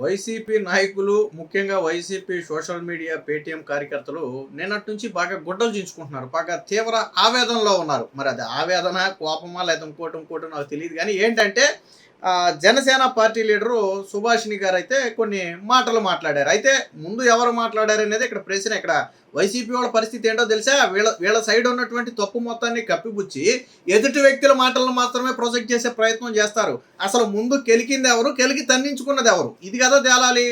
YCP నాయకులు, ముఖ్యంగా YCP social media Paytm కార్యకర్తలు నిన్నటి నుంచి బాగా గుడ్డలు చించుకుంటున్నారు. బాగా తీవ్ర ఆవేదనలో ఉన్నారు. మరి అది ఆవేదన, కోపమా లేదా ఇంకోటో నాకు తెలియదు గానీ ఏంటంటే జనసేన పార్టీ లీడరు సుభాషిణి గారైతే కొన్ని మాటలు మాట్లాడారు. అయితే ముందు ఎవరు మాట్లాడారనేది ఇక్కడ ప్రశ్న. ఇక్కడ వైసీపీ వాళ్ళ పరిస్థితి ఏంటో తెలుసా? వీళ్ళ సైడ్ ఉన్నటువంటి తప్పు మొత్తాన్ని కప్పిపుచ్చి ఎదుటి వ్యక్తుల మాటలను మాత్రమే ప్రొజెక్ట్ చేసే ప్రయత్నం చేస్తారు. అసలు ముందు కెలికింది ఎవరు, కెలికి తన్నించుకున్నది ఎవరు, ఇది కదా తేలాలి.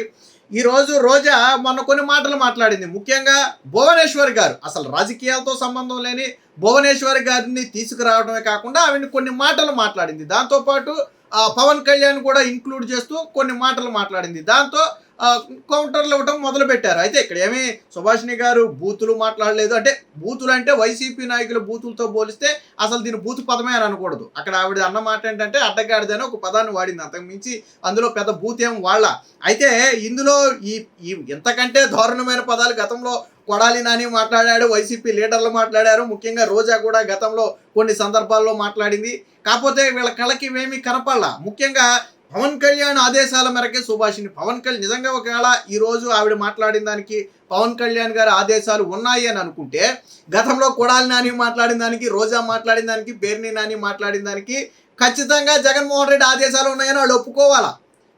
ఈరోజు రోజా మొన్న కొన్ని మాటలు మాట్లాడింది. ముఖ్యంగా భువనేశ్వర్ గారు, అసలు రాజకీయాలతో సంబంధం లేని భువనేశ్వర్ గారిని తీసుకురావడమే కాకుండా ఆవిడ కొన్ని మాటలు మాట్లాడింది. దాంతోపాటు పవన్ కళ్యాణ్ కూడా ఇంక్లూడ్ చేస్తూ కొన్ని మాటలు మాట్లాడింది. దాంతో కౌంటర్లు ఇవ్వడం మొదలుపెట్టారు. అయితే ఇక్కడ ఏమి సుభాషిణి గారు బూతులు మాట్లాడలేదు. అంటే బూతులు అంటే వైసీపీ నాయకుల బూతులతో పోలిస్తే అసలు దీని బూతు పదమే అని అనకూడదు. అక్కడ ఆవిడ అన్న మాట ఏంటంటే అడ్డగాడిదని ఒక పదాన్ని వాడింది. అంతకు మించి అందులో పెద్ద బూత్ ఏం వాళ్ళ. అయితే ఇందులో ఈ ఇంతకంటే దారుణమైన పదాలు గతంలో కొడాలి నాని మాట్లాడాడు, వైసీపీ లీడర్లు మాట్లాడారు. ముఖ్యంగా రోజా కూడా గతంలో కొన్ని సందర్భాల్లో మాట్లాడింది. కాకపోతే వీళ్ళ కళకి ఇవేమీ కనపడలా. ముఖ్యంగా పవన్ కళ్యాణ్ ఆదేశాల మేరకే సుభాషిణి, పవన్ కళ్యాణ్ నిజంగా ఒకవేళ ఈరోజు ఆవిడ మాట్లాడిన దానికి పవన్ కళ్యాణ్ గారి ఆదేశాలు ఉన్నాయి అని అనుకుంటే, గతంలో కొడాలి నాని మాట్లాడిన దానికి, రోజా మాట్లాడిన దానికి, పేర్ని నాని మాట్లాడిన దానికి ఖచ్చితంగా జగన్మోహన్ రెడ్డి ఆదేశాలు ఉన్నాయని వాళ్ళు ఒప్పుకోవాలా.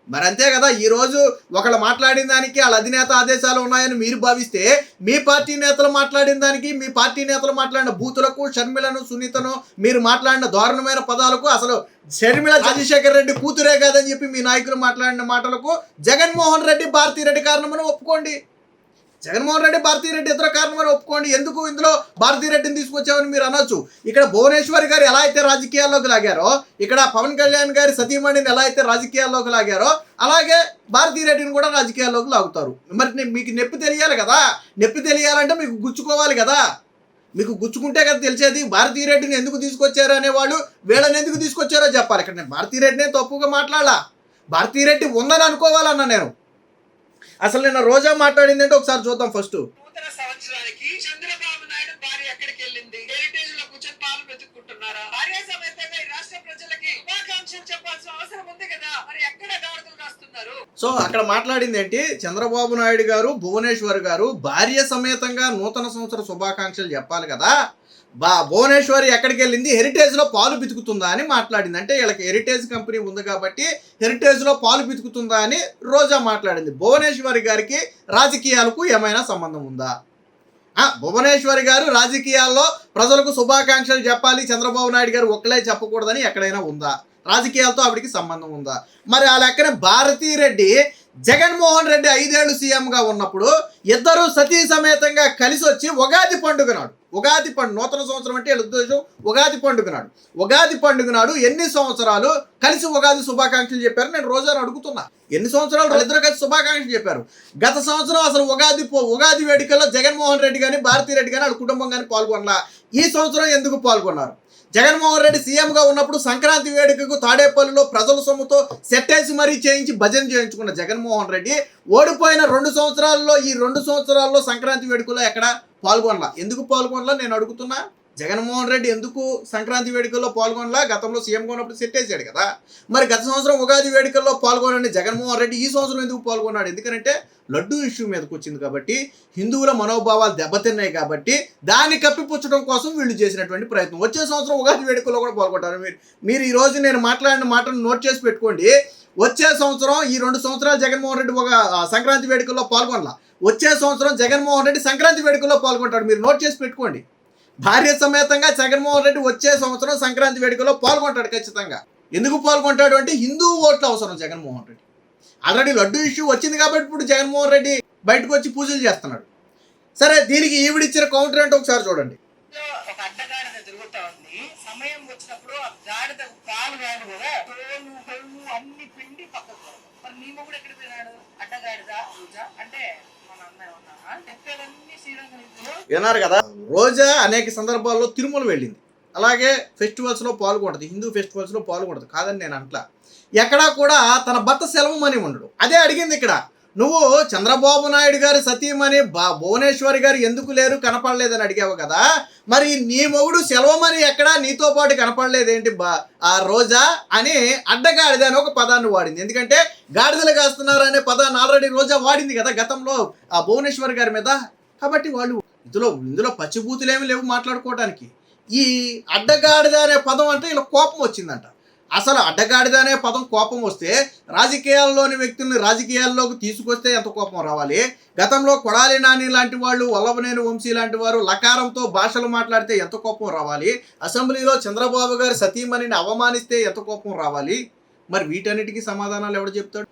మరి అంతే కదా. ఈరోజు ఒకళ్ళు మాట్లాడిన దానికి వాళ్ళ అధినేత ఆదేశాలు ఉన్నాయని మీరు భావిస్తే, మీ పార్టీ నేతలు మాట్లాడిన దానికి, మీ పార్టీ నేతలు మాట్లాడిన బూతులకు, షర్మిలను, సునీతను, మీరు మాట్లాడిన దారుణమైన పదాలకు, అసలు షర్మిల చంద్రశేఖర్ రెడ్డి కూతురే కాదని చెప్పి మీ నాయకులు మాట్లాడిన మాటలకు జగన్మోహన్ రెడ్డి, భారతీరెడ్డి కారణమని ఒప్పుకోండి. జగన్మోహన్ రెడ్డి, భారతీరెడ్డి ఇద్దరు కారణమని ఒప్పుకోండి. ఎందుకు ఇందులో భారతీరెడ్డిని తీసుకొచ్చామని మీరు అనొచ్చు. ఇక్కడ భువనేశ్వరి గారు ఎలా అయితే రాజకీయాల్లోకి లాగారో, ఇక్కడ పవన్ కళ్యాణ్ గారి సతీమణిని ఎలా అయితే రాజకీయాల్లోకి లాగారో, అలాగే భారతీరెడ్డిని కూడా రాజకీయాల్లోకి లాగుతారు. మరి మీకు నొప్పి తెలియాలి కదా. నొప్పి తెలియాలంటే మీకు గుచ్చుకోవాలి కదా. మీకు గుచ్చుకుంటే కదా తెలిసేది. భారతీరెడ్డిని ఎందుకు తీసుకొచ్చారు అనేవాళ్ళు వీళ్ళని ఎందుకు తీసుకొచ్చారో చెప్పాలి. ఇక్కడ నేను భారతీరెడ్డినే తప్పుగా మాట్లాడాలా. భారతీరెడ్డి ఉందని అనుకోవాలన్నా నేను. అసలు నిన్న రోజా మాట్లాడింది అంటే ఒకసారి చూద్దాం. ఫస్ట్, నూతన సంవత్సరానికి చంద్రబాబు నాయుడు భార్య ఎక్కడికి వెళ్ళింది? హెరిటేజ్ లో కూర్చొని పాలు వెతుక్కుంటున్నారా? భార్య సమేతంగా ఈ రాష్ట్ర ప్రజలకి శుభాకాంక్షలు చెప్పాల్సిన అవసరం ఉంది కదా. మరి ఎక్కడ గాడుతులు కాస్తున్నారు? సో అక్కడ మాట్లాడింది ఏంటి? చంద్రబాబు నాయుడు గారు, భువనేశ్వర్ గారు భార్య సమేతంగా నూతన సంవత్సర శుభాకాంక్షలు చెప్పాలి కదా. భువనేశ్వరి ఎక్కడికి వెళ్ళింది? హెరిటేజ్లో పాలు పితుకుతుందా అని మాట్లాడింది. అంటే వీళ్ళకి హెరిటేజ్ కంపెనీ ఉంది కాబట్టి హెరిటేజ్లో పాలు పితుకుతుందా అని రోజా మాట్లాడింది. భువనేశ్వరి గారికి రాజకీయాలకు ఏమైనా సంబంధం ఉందా? భువనేశ్వరి గారు రాజకీయాల్లో ప్రజలకు శుభాకాంక్షలు చెప్పాలి, చంద్రబాబు నాయుడు గారు ఒక్కలే చెప్పకూడదని ఎక్కడైనా ఉందా? రాజకీయాలతో ఆవిడికి సంబంధం ఉందా? మరి ఆ లెక్కన భారతీరెడ్డి జగన్మోహన్ రెడ్డి 5 ఏళ్ళు సీఎంగా ఉన్నప్పుడు ఇద్దరు సతీ సమేతంగా కలిసి వచ్చి ఉగాది పండుగ నాడు, ఉగాది పండుగ, నూతన సంవత్సరం అంటే ఉద్దేశం ఉగాది పండుగ నాడు, ఉగాది పండుగ నాడు ఎన్ని సంవత్సరాలు కలిసి ఉగాది శుభాకాంక్షలు చెప్పారు? నేను రోజాను అడుగుతున్నా. ఎన్ని సంవత్సరాలు వాళ్ళిద్దరు కలిసి శుభాకాంక్షలు చెప్పారు? గత సంవత్సరం అసలు ఉగాది వేడుకల్లో జగన్మోహన్ రెడ్డి కానీ, భారతీరెడ్డి కానీ, వాళ్ళ కుటుంబం కానీ పాల్గొనలా. ఈ సంవత్సరం ఎందుకు పాల్గొన్నారు? జగన్మోహన్ రెడ్డి సీఎంగా ఉన్నప్పుడు సంక్రాంతి వేడుకకు తాడేపల్లిలో ప్రజల సొమ్ముతో సెట్టేసి మరీ చేయించి భజన చేయించుకున్న జగన్మోహన్ రెడ్డి ఓడిపోయిన 2 సంవత్సరాల్లో, ఈ 2 సంవత్సరాల్లో సంక్రాంతి వేడుకలో ఎక్కడ పాల్గొనలా. ఎందుకు పాల్గొనలా నేను అడుగుతున్నా. జగన్మోహన్ రెడ్డి ఎందుకు సంక్రాంతి వేడుకల్లో పాల్గొనలా? గతంలో సీఎంగా ఉన్నప్పుడు సెట్టేసాడు కదా. మరి గత సంవత్సరం ఉగాది వేడుకల్లో పాల్గొనండి జగన్మోహన్ రెడ్డి, ఈ సంవత్సరం ఎందుకు పాల్గొన్నాడు? ఎందుకంటే లడ్డూ ఇష్యూ మీదకి వచ్చింది కాబట్టి, హిందువుల మనోభావాలు దెబ్బతిన్నాయి కాబట్టి దాన్ని కప్పిపుచ్చడం కోసం వీళ్ళు చేసినటువంటి ప్రయత్నం. వచ్చే సంవత్సరం ఉగాది వేడుకల్లో కూడా పాల్గొంటారు. మీరు ఈరోజు నేను మాట్లాడిన మాటను నోట్ చేసి పెట్టుకోండి. వచ్చే సంవత్సరం ఈ 2 సంవత్సరాలు జగన్మోహన్ రెడ్డి ఒక సంక్రాంతి వేడుకల్లో పాల్గొనలా. వచ్చే సంవత్సరం జగన్మోహన్ రెడ్డి సంక్రాంతి వేడుకల్లో పాల్గొంటాడు. మీరు నోట్ చేసి పెట్టుకోండి. భార్య సమేతంగా జగన్మోహన్ రెడ్డి వచ్చే సంవత్సరం సంక్రాంతి వేడుకలో పాల్గొంటాడు ఖచ్చితంగా. ఎందుకు పాల్గొంటాడు అంటే హిందూ ఓట్లు అవసరం జగన్మోహన్ రెడ్డి. ఆల్రెడీ లడ్డూ ఇష్యూ వచ్చింది కాబట్టి ఇప్పుడు జగన్మోహన్ రెడ్డి బయటకు వచ్చి పూజలు చేస్తున్నాడు. సరే, దీనికి ఈవిడిచ్చిన కౌంటర్ అంటే ఒకసారి చూడండి. ఒక అడ్డగాడిద తిరుగుతా ఉంది. సమయం వచ్చినప్పుడు ఆ గాడిద పాలు కాదు కదా, అన్ని పిండి పక్కకు. మరి నీ మొగుడు ఎక్కడ పోయినాడు? అడ్డగాడిద పూజ అంటే మన అమ్మాయి ఉన్నా చెప్పేదన్నీ శ్రీరంగం. విన్నారు కదా. రోజా అనేక సందర్భాల్లో తిరుమల వెళ్ళింది, అలాగే ఫెస్టివల్స్లో పాల్గొంటుంది, హిందూ ఫెస్టివల్స్లో పాల్గొంటుంది. కాదని నేను అంట్లా. ఎక్కడా కూడా తన భర్త సెలవు మనీ ఉండడు. అదే అడిగింది ఇక్కడ. నువ్వు చంద్రబాబు నాయుడు గారి సతీమణి భువనేశ్వరి గారు ఎందుకు లేరు కనపడలేదని అడిగావు కదా, మరి నీ మొగుడు సెలవమని ఎక్కడా నీతో పాటు కనపడలేదేంటి ఆ రోజా అని అడ్డగాడిద అని ఒక పదాన్ని వాడింది. ఎందుకంటే గాడిదలు కాస్తున్నారు అనే పదాన్ని ఆల్రెడీ రోజా వాడింది కదా గతంలో ఆ భువనేశ్వరి గారి మీద. కాబట్టి వాళ్ళు ఇందులో పచ్చిబూతులేమి లేవు మాట్లాడుకోవడానికి. ఈ అడ్డగాడిద అనే పదం అంటే ఇలా కోపం వచ్చిందంట. అసలు అడ్డగాడిద అనే పదం కోపం వస్తే రాజకీయాల్లోని వ్యక్తుల్ని రాజకీయాల్లోకి తీసుకొస్తే ఎంత కోపం రావాలి. గతంలో కొడాలి నాని లాంటి వాళ్ళు, వల్లభనేని వంశీ లాంటి వారు లకారంతో భాషలు మాట్లాడితే ఎంత కోపం రావాలి. అసెంబ్లీలో చంద్రబాబు గారి సతీమణిని అవమానిస్తే ఎంత కోపం రావాలి. మరి వీటన్నిటికీ సమాధానాలు ఎవడు చెప్తాడు?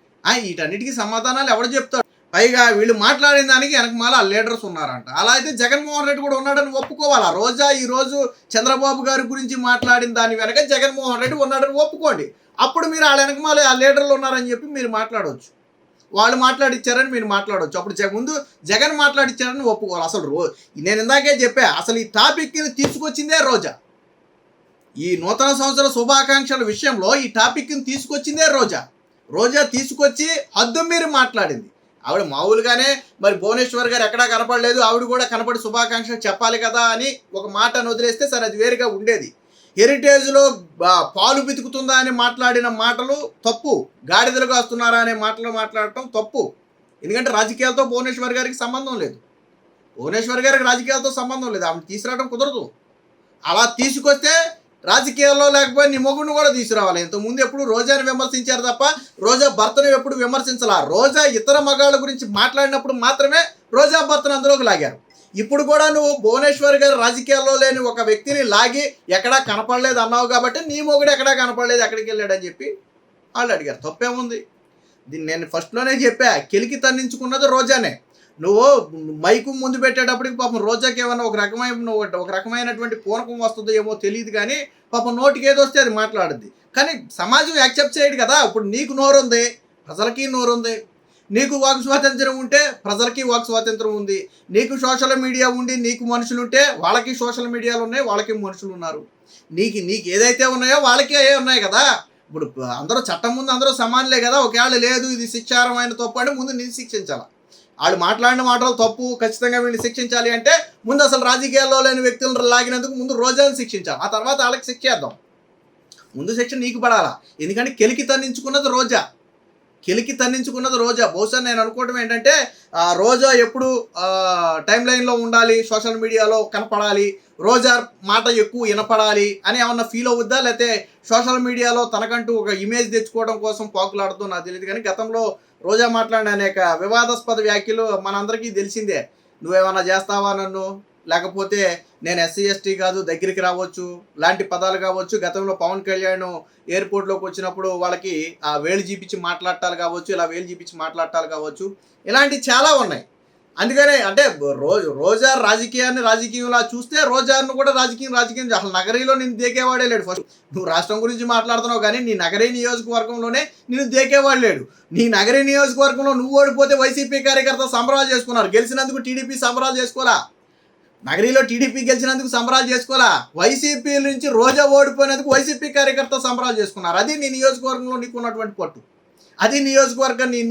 వీటన్నిటికీ సమాధానాలు ఎవడు చెప్తాడు? పైగా వీళ్ళు మాట్లాడిన దానికి వెనకమాల లీడర్స్ ఉన్నారంట. అలా అయితే జగన్మోహన్ రెడ్డి కూడా ఉన్నాడని ఒప్పుకోవాలా? రోజా ఈరోజు చంద్రబాబు గారి గురించి మాట్లాడిన దాని వెనక జగన్మోహన్ రెడ్డి ఉన్నాడని ఒప్పుకోండి. అప్పుడు మీరు వాళ్ళ వెనకమాల ఆ లీడర్లు ఉన్నారని చెప్పి మీరు మాట్లాడవచ్చు. వాళ్ళు మాట్లాడిచ్చారని మీరు మాట్లాడవచ్చు. అప్పుడు ముందు జగన్ మాట్లాడిచ్చారని ఒప్పుకోవాలి. అసలు నేను ఇందాకే చెప్పా, అసలు ఈ టాపిక్ని తీసుకొచ్చిందే రోజా. ఈ నూతన సంవత్సర శుభాకాంక్షల విషయంలో ఈ టాపిక్ని తీసుకొచ్చిందే రోజా. రోజా తీసుకొచ్చి హద్దు మీరు మాట్లాడింది. ఆవిడ మామూలుగానే మరి భువనేశ్వర్ గారు ఎక్కడా కనపడలేదు, ఆవిడ కూడా కనపడి శుభాకాంక్షలు చెప్పాలి కదా అని ఒక మాటను వదిలేస్తే సరే అది వేరుగా ఉండేది. హెరిటేజ్లో పాలు పితుకుతుందా అని మాట్లాడిన మాటలు తప్పు, గాడిదలుగా వస్తున్నారా అనే మాటలు మాట్లాడటం తప్పు. ఎందుకంటే రాజకీయాలతో భువనేశ్వర్ గారికి సంబంధం లేదు. భువనేశ్వర్ గారికి రాజకీయాలతో సంబంధం లేదు, ఆమె తీసుకురావడం కుదరదు. అలా తీసుకొస్తే రాజకీయాల్లో లేకపోతే నీ మొగుడిని కూడా తీసుకురావాలి. ఇంతకుముందు ఎప్పుడు రోజాని విమర్శించారు తప్ప రోజా భర్తను ఎప్పుడు విమర్శించాలా. రోజా ఇతర మగాళ్ళ గురించి మాట్లాడినప్పుడు మాత్రమే రోజా భర్తను అందులోకి లాగారు. ఇప్పుడు కూడా నువ్వు భువనేశ్వర్ గారు రాజకీయాల్లో లేని ఒక వ్యక్తిని లాగి ఎక్కడా కనపడలేదు అన్నావు కాబట్టి నీ మొగుడు ఎక్కడా కనపడలేదు, ఎక్కడికి వెళ్ళాడని చెప్పి వాళ్ళు అడిగారు. తప్పేముంది? దీన్ని నేను ఫస్ట్లోనే చెప్పా, కెలికి తన్నించుకున్నది రోజానే. నువ్వు మైకు ముందు పెట్టేటప్పటికి పాపం రోజాకి ఏమన్నా ఒక రకమైనటువంటి పూనకం వస్తుందో ఏమో తెలియదు, కానీ పాపం నోటికి ఏదో వస్తే అది మాట్లాడుద్ది. కానీ సమాజం యాక్సెప్ట్ చేయడు కదా. ఇప్పుడు నీకు నోరుంది, ప్రజలకి నోరుంది. నీకు వాక్ స్వాతంత్రం ఉంటే ప్రజలకి వాక్ స్వాతంత్రం ఉంది. నీకు సోషల్ మీడియా ఉండి నీకు మనుషులు ఉంటే వాళ్ళకి సోషల్ మీడియాలు ఉన్నాయి, వాళ్ళకి మనుషులు ఉన్నారు. నీకు ఏదైతే ఉన్నాయో వాళ్ళకి అయ్యే ఉన్నాయి కదా. ఇప్పుడు అందరూ చట్టం ముందు అందరూ సమానులే కదా. ఒకవేళ లేదు ఇది శిక్షార్హమైన తప్పు అంటే ముందు నేను శిక్షించాలి. వాళ్ళు మాట్లాడిన మాటలు తప్పు, ఖచ్చితంగా వీళ్ళని శిక్షించాలి అంటే ముందు అసలు రాజకీయాల్లో లేని వ్యక్తులను లాగినందుకు ముందు రోజాని శిక్షించాలి. ఆ తర్వాత వాళ్ళకి శిక్ష చేద్దాం. ముందు శిక్ష నీకు పడాలా. ఎందుకంటే కెలికి తన్నించుకున్నది రోజా. బహుశా నేను అనుకోవడం ఏంటంటే రోజా ఎప్పుడు టైం లైన్లో ఉండాలి, సోషల్ మీడియాలో కనపడాలి, రోజా మాట ఎక్కువ వినపడాలి అని ఏమన్నా ఫీల్ అవుద్దా, లేకపోతే సోషల్ మీడియాలో తనకంటూ ఒక ఇమేజ్ తెచ్చుకోవడం కోసం పాకులాడుతూ నాకు తెలియదు. కానీ గతంలో రోజా మాట్లాడిన అనేక వివాదాస్పద వ్యాఖ్యలు మనందరికీ తెలిసిందే. నువ్వేమన్నా చేస్తావా నన్ను, లేకపోతే నేను ఎస్సీ ఎస్టీ కాదు దగ్గరికి రావచ్చు లాంటి పదాలు కావచ్చు. గతంలో పవన్ కళ్యాణ్ ఎయిర్పోర్ట్లోకి వచ్చినప్పుడు వాళ్ళకి ఆ వేలు చూపించి మాట్లాడటాలు కావచ్చు, ఇలా వేలు చూపించి మాట్లాడటాలు కావచ్చు, ఇలాంటివి చాలా ఉన్నాయి. అందుకనే అంటే రోజా రాజకీయంలా చూస్తే రోజాను కూడా రాజకీయం అసలు నగరీలో నేను దేకేవాడే లేడు. ఫస్ట్ నువ్వు రాష్ట్రం గురించి మాట్లాడుతున్నావు కానీ నీ నగరీ నియోజకవర్గంలోనే నేను దేకేవాడు లేడు. నీ నగరీ నియోజకవర్గంలో నువ్వు ఓడిపోతే వైసీపీ కార్యకర్త సంబరాలు చేసుకున్నారు, గెలిచినందుకు టీడీపీ సంబరాలు చేసుకోవాలా. నగరీలో టీడీపీ గెలిచినందుకు సంబరాలు చేసుకోవాలా. వైసీపీ నుంచి రోజా ఓడిపోయినందుకు వైసీపీ కార్యకర్త సంబరాలు చేసుకున్నారు. అది నీ నియోజకవర్గంలో నీకు ఉన్నటువంటి పట్టు, అది నీ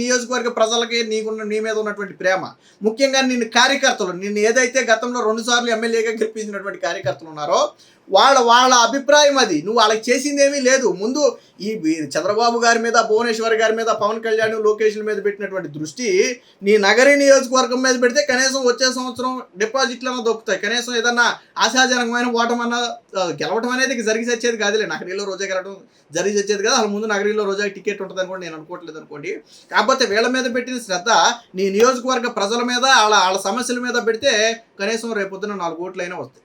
నియోజకవర్గ ప్రజలకి నీ మీద ఉన్నటువంటి ప్రేమ. ముఖ్యంగా నిన్ను ఏదైతే గతంలో 2 సార్లు ఎమ్మెల్యేగా గెలిపించినటువంటి కార్యకర్తలు ఉన్నారో వాళ్ళ అభిప్రాయం అది. నువ్వు వాళ్ళకి చేసిందేమీ లేదు. ముందు ఈ చంద్రబాబు గారి మీద, భువనేశ్వర్ గారి మీద, పవన్ కళ్యాణ్, లోకేష్ల మీద పెట్టినటువంటి దృష్టి నీ నగరీ నియోజకవర్గం మీద పెడితే కనీసం వచ్చే సంవత్సరం డిపాజిట్లన్నా దొక్కుతాయి. కనీసం ఏదన్నా ఆశాజనకమైన ఓటమన్నా గెలవడం అనేది జరిగి వచ్చేది కాదులే. నగరీలో రోజా గెలవడం జరిగి వచ్చేది కదా. అసలు ముందు నగరీలో రోజా టికెట్ ఉంటుంది అనుకోండి, నేను అనుకోవట్లేదు అనుకోండి. కాకపోతే వీళ్ళ మీద పెట్టిన శ్రద్ధ నీ నియోజకవర్గ ప్రజల మీద, వాళ్ళ సమస్యల మీద పెడితే కనీసం రేపొద్దున 4 ఓట్లైనా వస్తాయి.